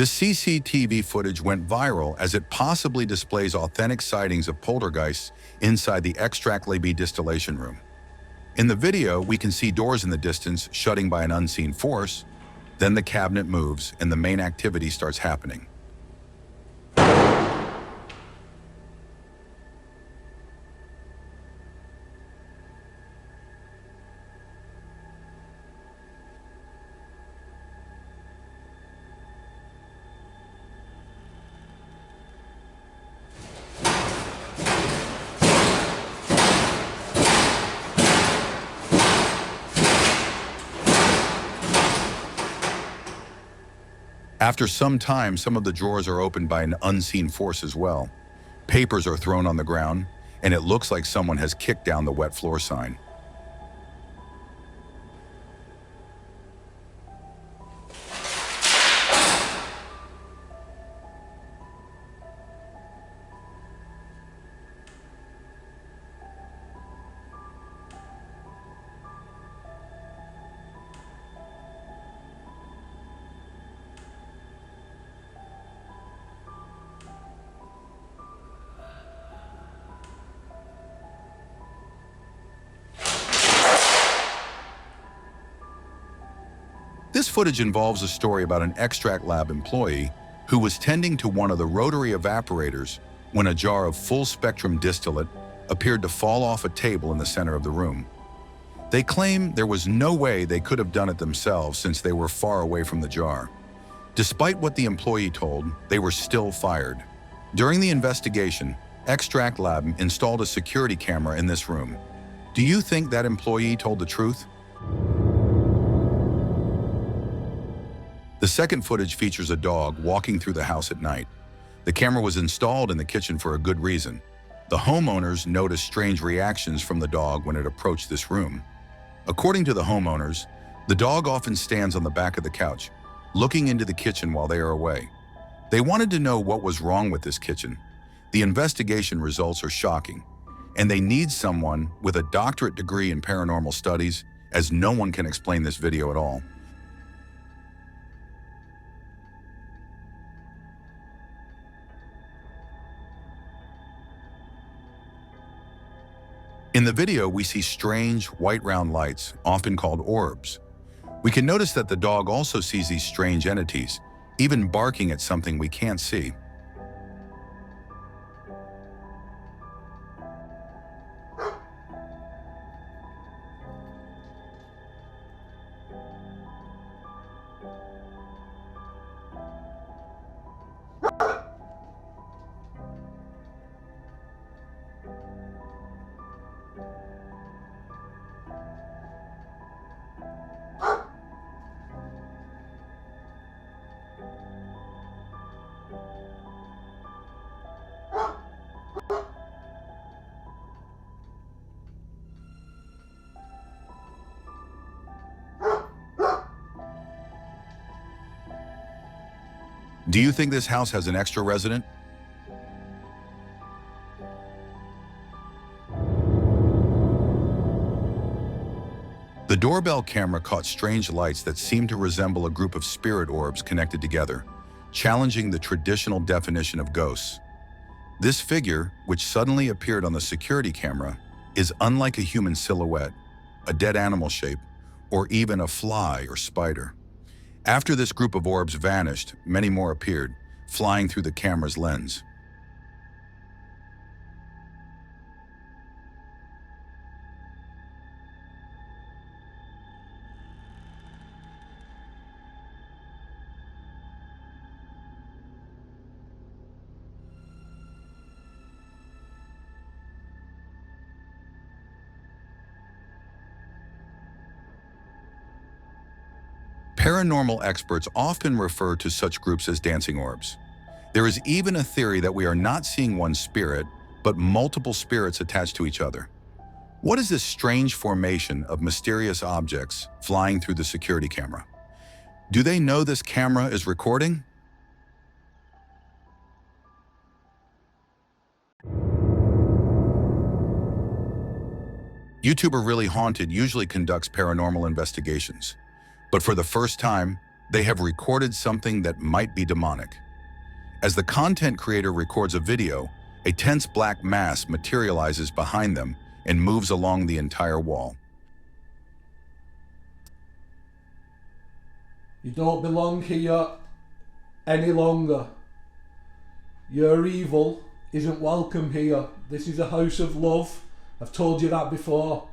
This CCTV footage went viral as it possibly displays authentic sightings of poltergeists inside the Extract Lab distillation room. In the video, we can see doors in the distance shutting by an unseen force. Then the cabinet moves and the main activity starts happening. After some time, some of the drawers are opened by an unseen force as well. Papers are thrown on the ground, and it looks like someone has kicked down the wet floor sign. This footage involves a story about an extract lab employee who was tending to one of the rotary evaporators when a jar of full-spectrum distillate appeared to fall off a table in the center of the room. They claim there was no way they could have done it themselves since they were far away from the jar. Despite what the employee told, they were still fired. During the investigation, Extract Lab installed a security camera in this room. Do you think that employee told the truth? The second footage features a dog walking through the house at night. The camera was installed in the kitchen for a good reason. The homeowners noticed strange reactions from the dog when it approached this room. According to the homeowners, the dog often stands on the back of the couch, looking into the kitchen while they are away. They wanted to know what was wrong with this kitchen. The investigation results are shocking, and they need someone with a doctorate degree in paranormal studies, as no one can explain this video at all. In the video, we see strange, white round lights, often called orbs. We can notice that the dog also sees these strange entities, even barking at something we can't see. Do you think this house has an extra resident? The doorbell camera caught strange lights that seemed to resemble a group of spirit orbs connected together, challenging the traditional definition of ghosts. This figure, which suddenly appeared on the security camera, is unlike a human silhouette, a dead animal shape, or even a fly or spider. After this group of orbs vanished, many more appeared, flying through the camera's lens. Paranormal experts often refer to such groups as dancing orbs. There is even a theory that we are not seeing one spirit, but multiple spirits attached to each other. What is this strange formation of mysterious objects flying through the security camera? Do they know this camera is recording? YouTuber Really Haunted usually conducts paranormal investigations. But for the first time, They have recorded something that might be demonic. As the content creator records a video, a tense black mass materializes behind them and moves along the entire wall. You don't belong here any longer. Your evil isn't welcome here. This is a house of love. I've told you that before.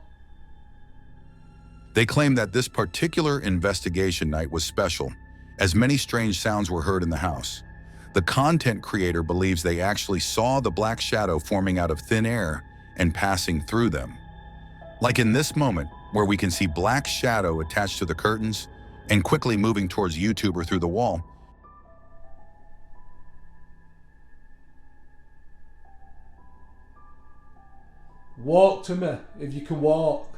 They claim that this particular investigation night was special, as many strange sounds were heard in the house. The content creator believes they actually saw the black shadow forming out of thin air and passing through them. Like in this moment, where we can see black shadow attached to the curtains and quickly moving towards YouTuber through the wall. Walk to me, if you can walk.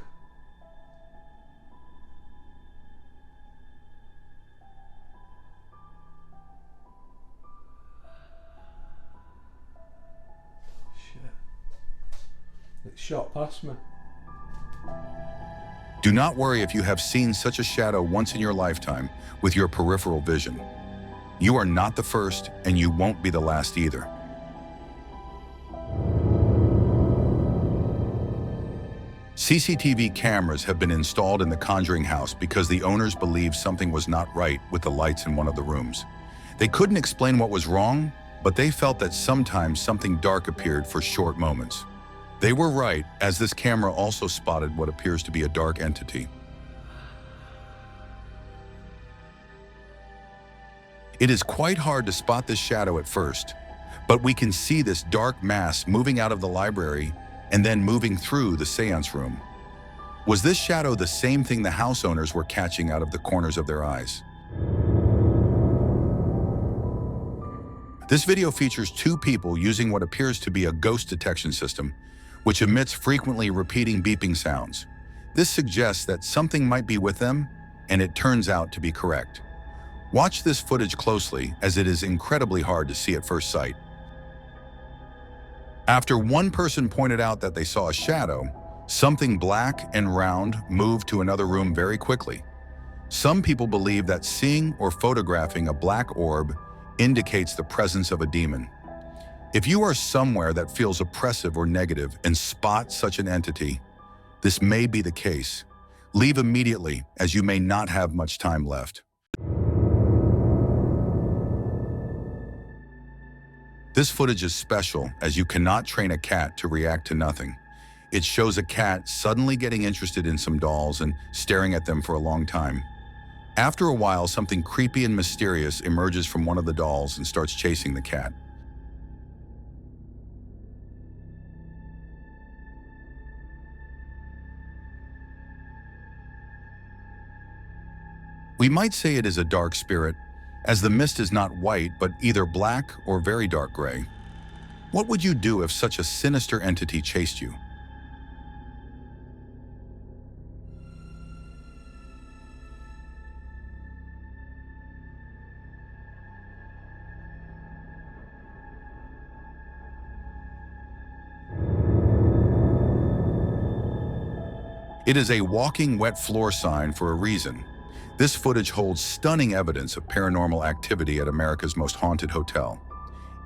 It shot past me. Do not worry if you have seen such a shadow once in your lifetime with your peripheral vision. You are not the first, and you won't be the last either. CCTV cameras have been installed in the Conjuring house because the owners believed something was not right with the lights in one of the rooms. They couldn't explain what was wrong, but they felt that sometimes something dark appeared for short moments. They were right, as this camera also spotted what appears to be a dark entity. It is quite hard to spot this shadow at first, but we can see this dark mass moving out of the library and then moving through the seance room. Was this shadow the same thing the house owners were catching out of the corners of their eyes? This video features two people using what appears to be a ghost detection system, which emits frequently repeating beeping sounds. This suggests that something might be with them, and it turns out to be correct. Watch this footage closely, as it is incredibly hard to see at first sight. After one person pointed out that they saw a shadow, something black and round moved to another room very quickly. Some people believe that seeing or photographing a black orb indicates the presence of a demon. If you are somewhere that feels oppressive or negative and spot such an entity, this may be the case. Leave immediately, as you may not have much time left. This footage is special, as you cannot train a cat to react to nothing. It shows a cat suddenly getting interested in some dolls and staring at them for a long time. After a while, something creepy and mysterious emerges from one of the dolls and starts chasing the cat. We might say it is a dark spirit, as the mist is not white, but either black or very dark gray. What would you do if such a sinister entity chased you? It is a walking wet floor sign for a reason. This footage holds stunning evidence of paranormal activity at America's most haunted hotel.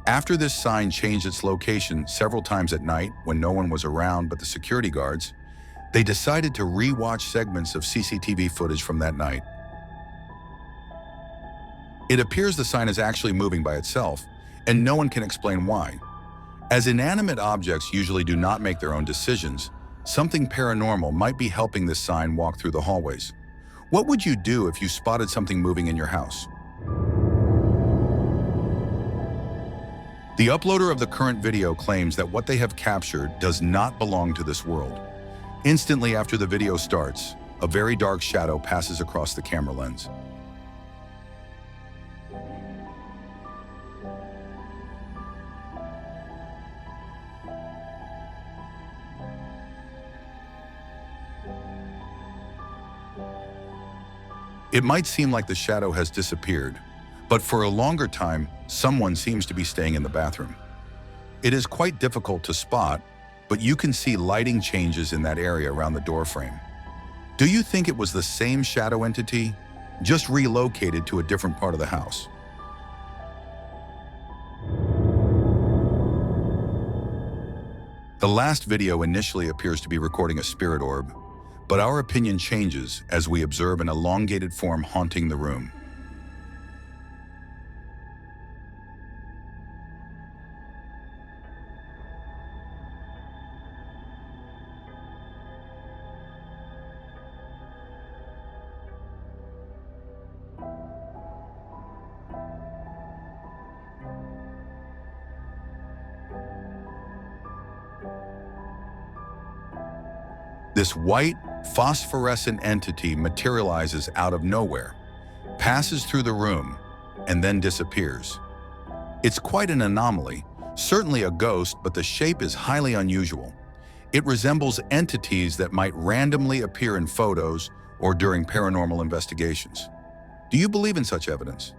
After this sign changed its location several times at night when no one was around but the security guards, they decided to re-watch segments of CCTV footage from that night. It appears the sign is actually moving by itself, and no one can explain why. As inanimate objects usually do not make their own decisions, something paranormal might be helping this sign walk through the hallways. What would you do if you spotted something moving in your house? The uploader of the current video claims that what they have captured does not belong to this world. Instantly after the video starts, a very dark shadow passes across the camera lens. It might seem like the shadow has disappeared, but for a longer time, someone seems to be staying in the bathroom. It is quite difficult to spot, but you can see lighting changes in that area around the door frame. Do you think it was the same shadow entity, just relocated to a different part of the house. The last video initially appears to be recording a spirit orb, but our opinion changes as we observe an elongated form haunting the room. This white, phosphorescent entity materializes out of nowhere, passes through the room, and then disappears. It's quite an anomaly, certainly a ghost, but the shape is highly unusual. It resembles entities that might randomly appear in photos or during paranormal investigations. Do you believe in such evidence?